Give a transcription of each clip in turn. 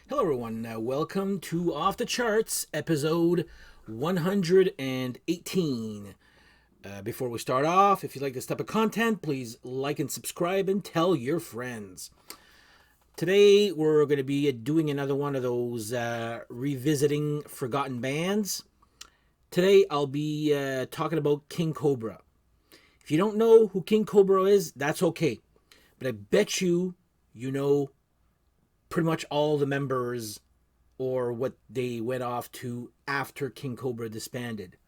Hello, everyone. Welcome to Off the Charts, episode 118. Before we start off, if you like this type of content, please like and subscribe and tell your friends. Today, we're going to be doing another one of those revisiting forgotten bands. Today, I'll be talking about King Cobra. If you don't know who King Cobra is, that's okay. But I bet you know pretty much all the members or what they went off to after King Cobra disbanded.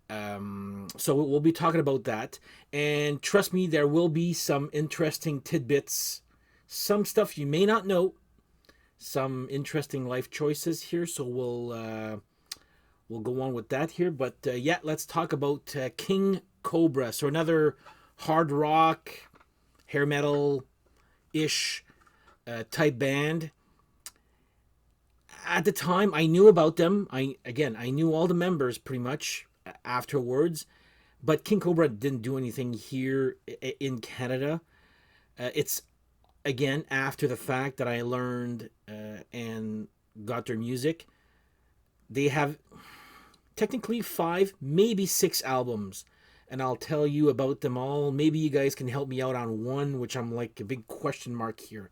So we'll be talking about that. And trust me, there will be some interesting tidbits, some stuff you may not know, some interesting life choices here. So we'll go on with that here. But yeah, let's talk about King Cobra. So another hard rock, hair metal ish type band. At the time, I knew about them. I knew all the members pretty much afterwards, but King Cobra didn't do anything here in Canada. It's again after the fact that I learned and got their music. They have technically 5, maybe 6 albums, and I'll tell you about them all. Maybe you guys can help me out on one, which I'm like a big question mark here.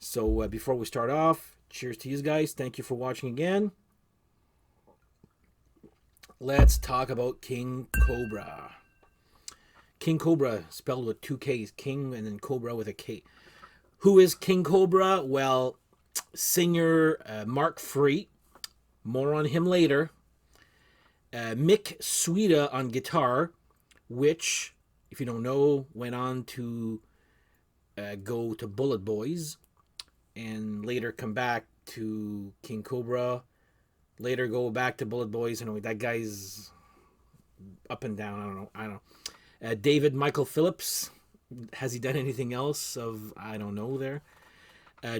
So before we start off, cheers to you guys. Thank you for watching again. Let's talk about King Cobra. King Cobra, spelled with 2 Ks. King and then Cobra with a K. Who is King Cobra? Well, singer Mark Free. More on him later. Mick Suida on guitar, which, if you don't know, went on to go to Bullet Boys and later come back to King Cobra, later go back to Bullet Boys. Anyway, that guy's up and down. I don't know. David Michael Phillips, has he done anything else of, I don't know there.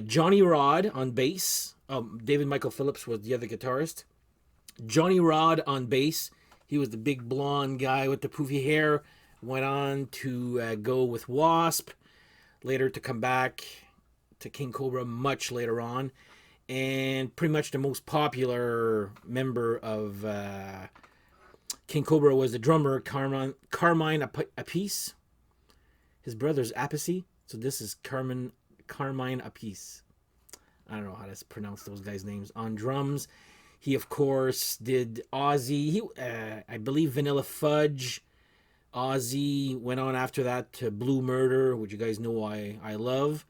Johnny Rod on bass. David Michael Phillips was the other guitarist. Johnny Rod on bass. He was the big blonde guy with the poofy hair. Went on to go with Wasp, later to come back to King Cobra much later on, and pretty much the most popular member of King Cobra was the drummer Carmine Appice. His brother's Appice, so this is Carmine Appice. I don't know how to pronounce those guys' names. On drums, he of course did Ozzy. I believe Vanilla Fudge. Ozzy went on after that to Blue Murder, which you guys know I love.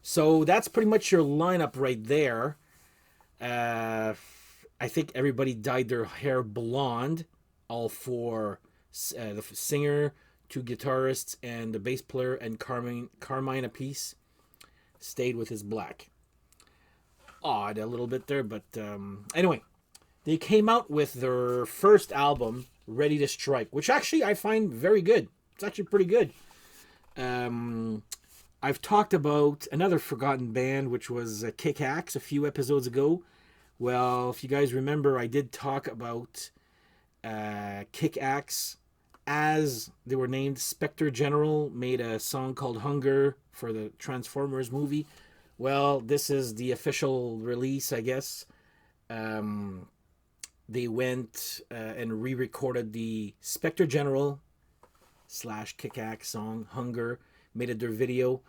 So that's pretty much your lineup right there. I think everybody dyed their hair blonde. All 4, the singer, 2 guitarists, and the bass player, and Carmine Appice stayed with his black. Odd a little bit there, but anyway, they came out with their first album, Ready to Strike, which actually I find very good. It's actually pretty good. I've talked about another forgotten band, which was Kick Axe, a few episodes ago. Well, if you guys remember, I did talk about Kick Axe as they were named. Spectre General made a song called Hunger for the Transformers movie. Well, this is the official release, I guess. They went and re-recorded the Spectre General / Kick Axe song, Hunger, made it their video.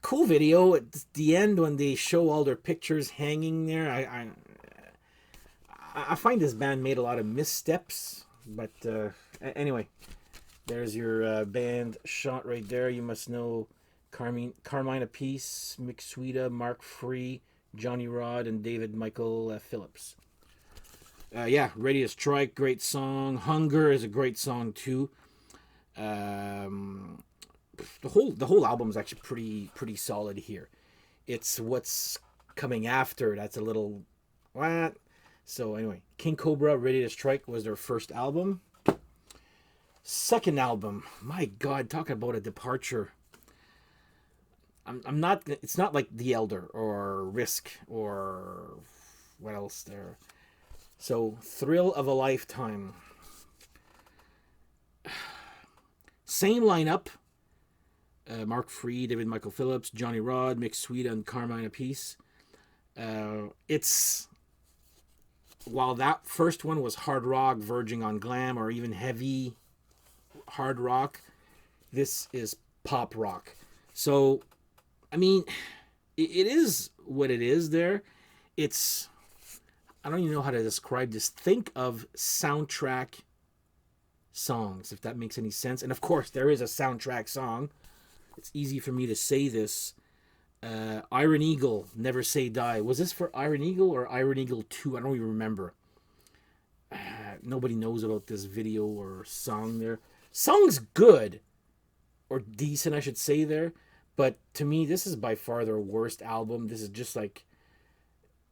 Cool video at the end when they show all their pictures hanging there. I find this band made a lot of missteps, but anyway, there's your band shot right there. You must know Carmine Appice, Mick Suida, Mark Free, Johnny Rod, and David Michael Phillips. Yeah, Ready to Strike, great song. Hunger is a great song too. The whole album is actually pretty solid here. It's what's coming after that's a little what. So anyway, King Cobra, Ready to Strike was their first album. Second album, my God, talking about a departure. I'm not. It's not like The Elder or Risk or what else there. So Thrill of a Lifetime. Same lineup. Mark Free, David Michael Phillips, Johnny Rod, Mick Suida, and Carmine Appice. It's while that first one was hard rock, verging on glam, or even heavy hard rock, this is pop rock. So, I mean, it is what it is there. It's, I don't even know how to describe this. Think of soundtrack songs, if that makes any sense. And of course, there is a soundtrack song. It's easy for me to say this. Iron Eagle, Never Say Die. Was this for Iron Eagle or Iron Eagle 2? I don't even remember. Nobody knows about this video or song there. Song's good, or decent, I should say there. But to me, this is by far their worst album. This is just like,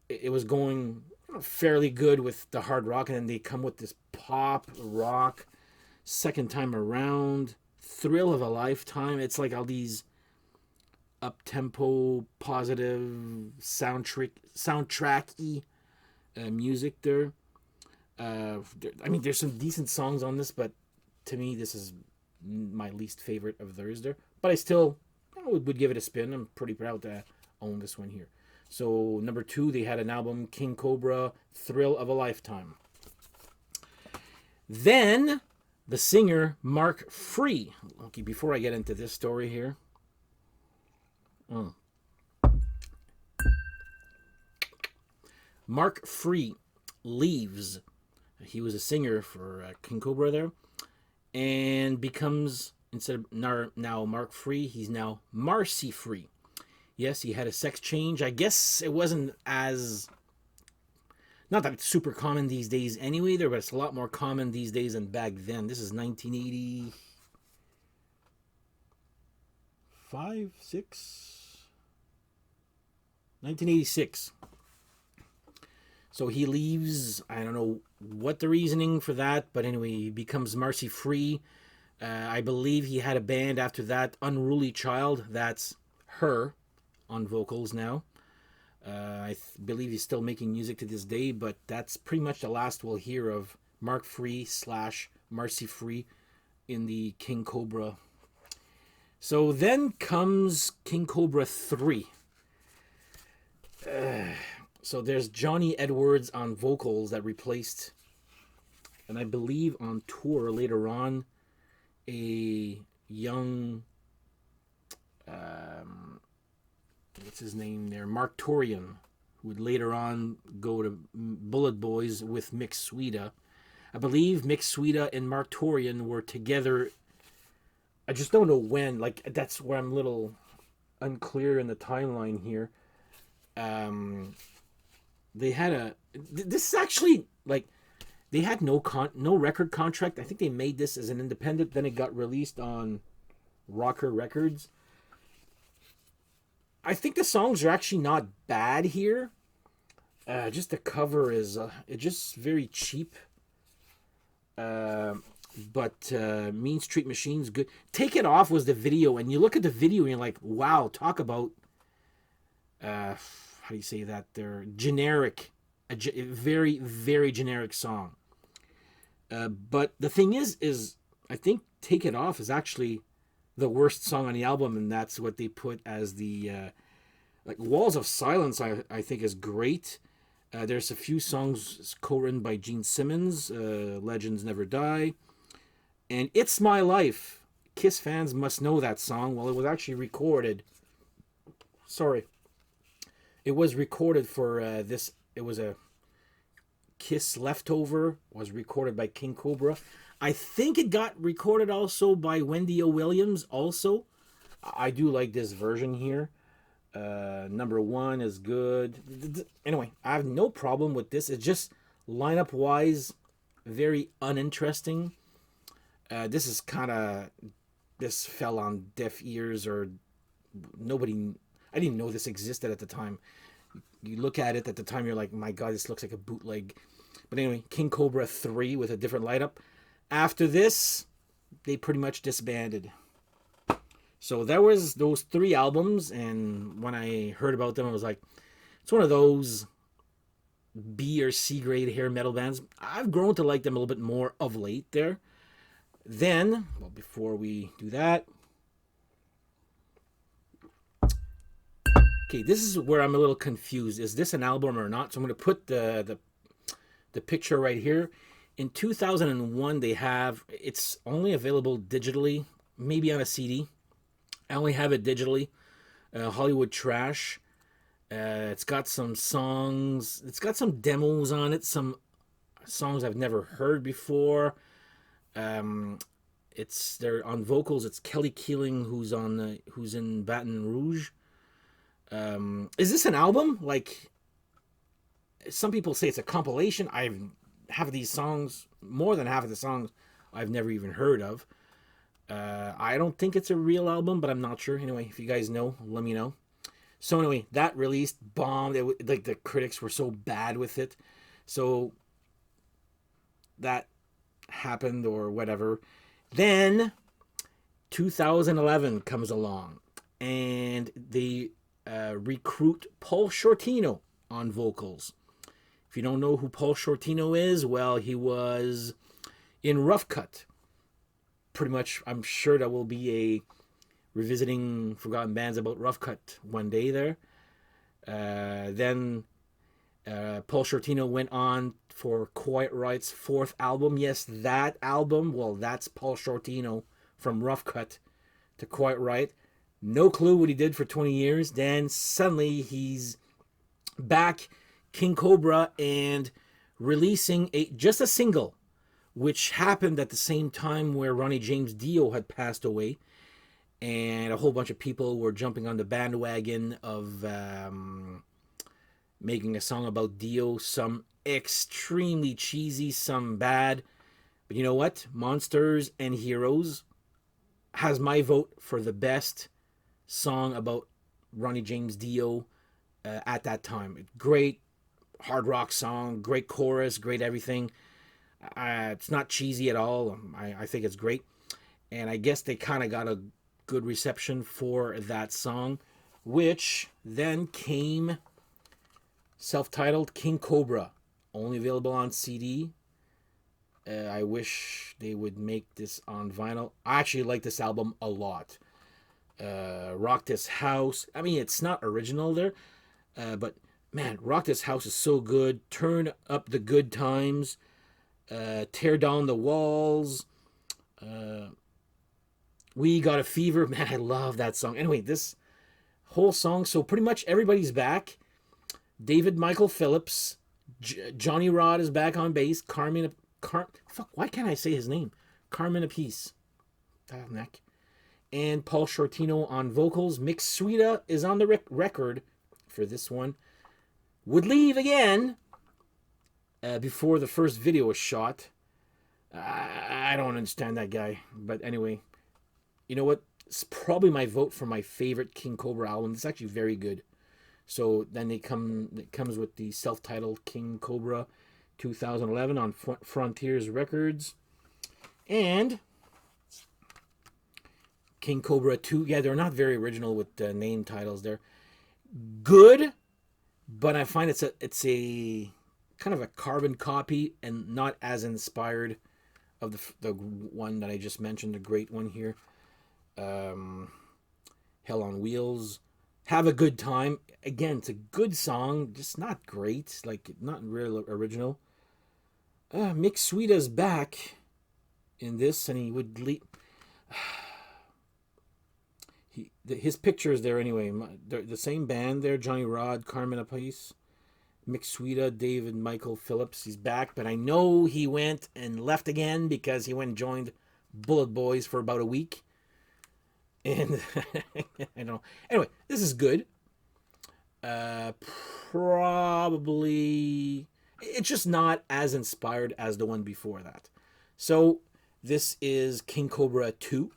it was going fairly good with the hard rock, and then they come with this pop rock second time around. Thrill of a Lifetime. It's like all these up-tempo, positive, soundtracky music there. I mean, there's some decent songs on this, but to me, this is my least favorite of theirs there. But I still would give it a spin. I'm pretty proud to own this one here. So, number 2, they had an album, King Cobra, Thrill of a Lifetime. Then, the singer, Mark Free. Okay, before I get into this story here. Mark Free leaves. He was a singer for King Cobra there, and becomes, instead of now Mark Free, he's now Marcy Free. Yes, he had a sex change. I guess it wasn't as, not that it's super common these days anyway there, but it's a lot more common these days than back then. This is 1986. So he leaves. I don't know what the reasoning for that, but anyway, he becomes Marcy Free. I believe he had a band after that, Unruly Child. That's her on vocals now. I believe he's still making music to this day, but that's pretty much the last we'll hear of Mark Free / Marcy Free in the King Cobra. So then comes King Cobra III. So there's Johnny Edwards on vocals that replaced, and I believe on tour later on, a young, what's his name there, Mark Torian, who would later on go to Bullet Boys with Mick Sweeta. I believe Mick Sweeta and Mark Torian were together. I just don't know when. Like, that's where I'm a little unclear in the timeline here. They had this is actually, like, they had no record contract. I think they made this as an independent, then it got released on Rocker Records. I think the songs are actually not bad here. Just the cover is it's just very cheap. But Mean Street Machine's good. Take It Off was the video, and you look at the video and you're like, wow, talk about how do you say that? They're generic, a very, very generic song. But the thing is I think Take It Off is actually the worst song on the album, and that's what they put as the like Walls of Silence. I think is great. There's a few songs co-written by Gene Simmons. Legends Never Die, and It's My Life. Kiss fans must know that song. Well, it was actually recorded. Sorry. It was recorded for this. It was a Kiss leftover. Was recorded by King Cobra. I think it got recorded also by Wendy O. Williams. Also, I do like this version here. Number 1 is good. Anyway, I have no problem with this. It's just lineup wise, very uninteresting. This is kind of, this fell on deaf ears, or nobody. I didn't know this existed at the time. You look at it at the time, you're like, my God, this looks like a bootleg. But anyway, King Cobra 3 with a different lineup. After this, they pretty much disbanded. So that was those 3 albums, and when I heard about them, I was like, it's one of those B or C grade hair metal bands. I've grown to like them a little bit more of late there. Then, well, before we do that, Okay, this is where I'm a little confused. Is this an album or not? So I'm going to put the picture right here. In 2001, they have, it's only available digitally, maybe on a CD. I only have it digitally. Hollywood Trash. It's got some songs. It's got some demos on it. Some songs I've never heard before. It's they're on vocals. It's Kelly Keeling who's in Baton Rouge. Is this an album? Like some people say, it's a compilation. I've half of these songs, more than half of the songs, I've never even heard of. I don't think it's a real album, but I'm not sure. Anyway, if you guys know, let me know. So anyway, that released bombed. Like the critics were so bad with it, so that happened or whatever. Then 2011 comes along, and they recruit Paul Shortino on vocals. If you don't know who Paul Shortino is, well, he was in Rough Cut. Pretty much, I'm sure that will be a revisiting forgotten bands about Rough Cut one day there. Then Paul Shortino went on for Quiet Right's fourth album. Yes, that album. Well, that's Paul Shortino from Rough Cut to Quiet Right. No clue what he did for 20 years. Then suddenly he's back, King Cobra, and releasing just a single, which happened at the same time where Ronnie James Dio had passed away, and a whole bunch of people were jumping on the bandwagon of making a song about Dio, some extremely cheesy, some bad. But you know what? Monsters and Heroes has my vote for the best song about Ronnie James Dio at that time. Great hard rock song, great chorus, great everything. It's not cheesy at all. I think it's great. And I guess they kind of got a good reception for that song, which then came self-titled King Cobra, only available on CD. I wish they would make this on vinyl. I actually like this album a lot. Rock This House. I mean, it's not original there, but man, Rock This House is so good. Turn Up the Good Times. Tear Down the Walls. We Got a Fever. Man, I love that song. Anyway, this whole song. So pretty much everybody's back. David Michael Phillips. Johnny Rod is back on bass. Why can't I say his name? Carmen Apiece. Neck. And Paul Shortino on vocals. Mick Sweeta is on the record for this one. Would leave again before the first video was shot. I don't understand that guy. But anyway, you know what? It's probably my vote for my favorite King Cobra album. It's actually very good. So then it comes with the self-titled King Cobra 2011 on Frontiers Records. And King Cobra 2. Yeah, they're not very original with the name titles there. Good, but I find it's a kind of a carbon copy and not as inspired of the one that I just mentioned, the great one here. Hell on Wheels. Have a Good Time. Again, it's a good song, just not great, like not real original. Mick Sweeta's back in this, and he would leave. His picture is there anyway. The same band there, Johnny Rod, Carmen Apiece, Mick Sweeta, David Michael Phillips. He's back, but I know he went and left again because he went and joined Bullet Boys for about a week. And I don't know. Anyway, this is good. Probably it's just not as inspired as the one before that. So this is King Cobra 2.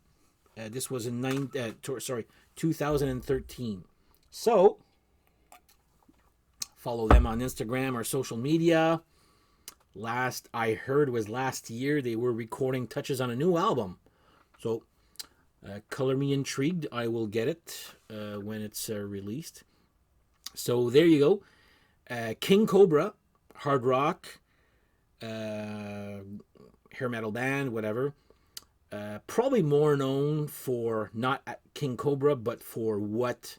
This was in 2013. So follow them on Instagram or social media. Last I heard was last year they were recording touches on a new album. So color me intrigued. I will get it when it's released. So there you go. King Cobra, hard rock, hair metal band, whatever. Probably more known for not King Cobra, but for what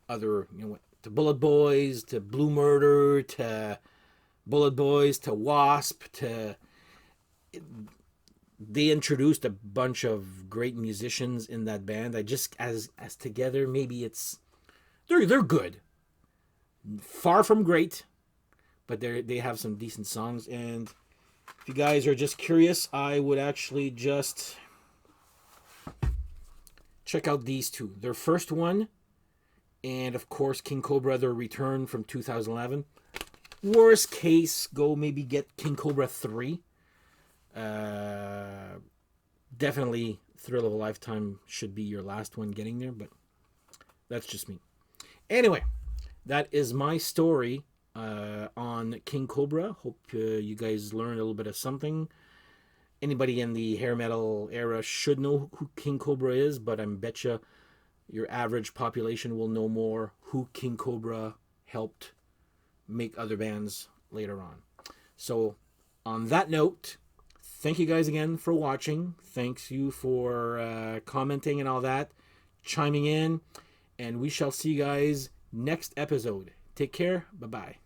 other, what Bullet Boys to Blue Murder to Bullet Boys to Wasp to they introduced a bunch of great musicians in that band. I just as together maybe it's they're good. Far from great, but they have some decent songs. And if you guys are just curious, I would actually just check out these two. Their first one, and of course King Cobra, their return from 2011. Worst case, go maybe get King Cobra 3. Definitely Thrill of a Lifetime should be your last one getting there, but that's just me. Anyway, that is my story on King Cobra. Hope you guys learned a little bit of something. Anybody in the hair metal era should know who King Cobra is, but I betcha your average population will know more who King Cobra helped make other bands later on. So, on that note, thank you guys again for watching. Thanks you for commenting and all that, chiming in, and we shall see you guys next episode. Take care. Bye-bye.